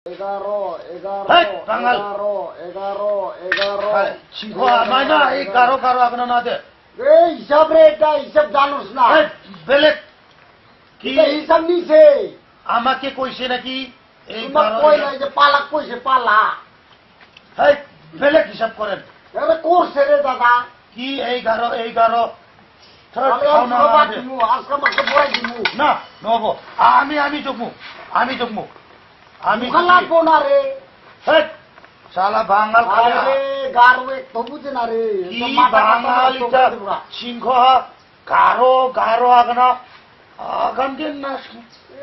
হিসাব রে, এটা হিসাব জানোস না? বেলেগ কি হিসাব নিছে? আমাকে কইছে নাকি? এই কই নাই যে পালাক কইছে, পালা বেলেগ হিসাব করেন করছে রে দাদা। কি এই 11 না নব আমি জগমু আমি লাগবো না রে। শালা বাঙাল গারো তো বুঝে না রে। বাঙাল সিংহ গারো গারো আগনা আগান দিন না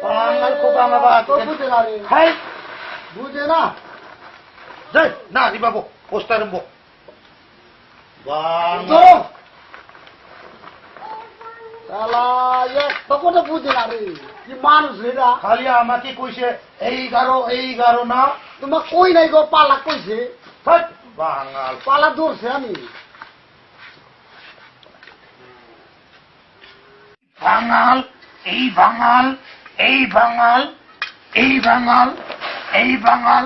বাঙাল খুব বুঝে না রে, বুঝে না। যাই না রি বাবু পোস্টার বুঝে না রে, কি মানুষ রে। খালি আমাকে কইছে এই গারো না, তোমার কই নাই গো, পালা কইছে। বাঙাল পালা ধরছে আমি। বাঙাল এই বাঙাল এই বাঙাল এই বাঙাল এই বাঙাল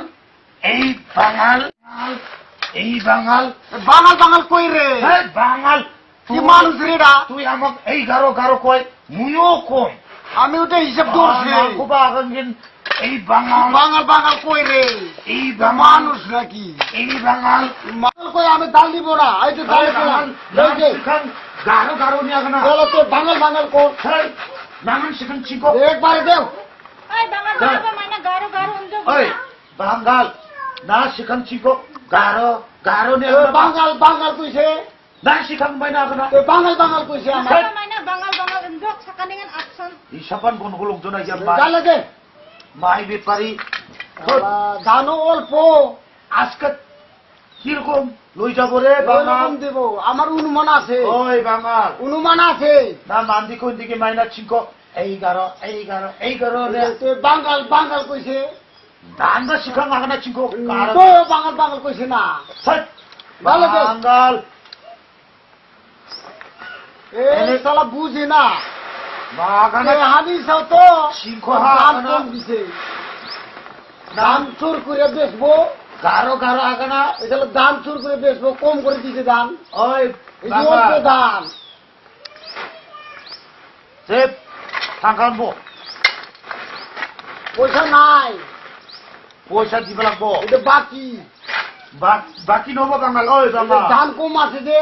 এই বাঙাল এই বাঙাল বাঙাল বাঙাল কই রে? বাঙাল কি মানুষ রে? তুই আমাকে এই গারো কয় মুইও কই, আমি ওটা হিসাব ধরছি। এই বাঙাল বাঙাল বাঙাল কই রে? এই মানুষ নাকি? এই বাঙাল বাঙাল কই, আমি দাল দিব না। এই তো দাল গারো নিয়ে আগে না তো বাঙাল বাঙাল কর। বাঙাল সেখান শিখো একবারে দেও। বাঙাল না সেখান শিখো গারো নিয়ে বাঙাল বাঙাল কইছে না শিখান মাইনা আগে না বাঙাল বাঙাল কইছে আমার। ইসাপান কোন লোকজন লাগে মাই বেপারি জানো অল্প। আজকে কিরকম লই যাবো রে বাঙাল দেব, আমার অনুমান আছে। ওই বাঙাল অনুমান আছে না মান্দি কোন দিকে মাইনা শিখো এই গারো বাঙাল বাঙাল কইছে। ধান বা শিখান আগে না শিখো বাঙাল বাঙাল কইছে না। বাঙাল শালা বুঝে না। হানি চাও তো দিছে, দাম চোর করে বেচবো। গারো আগে না এটা দাম চোর করে বেচবো, কম করে দিছে দাম। ওই দাম থাকানবো পয়সা নাই, পয়সা দিবে লাগবো। এটা বাকি বাকি নেবো বাঙাল। ওই বাঙাল দাম কম আছে যে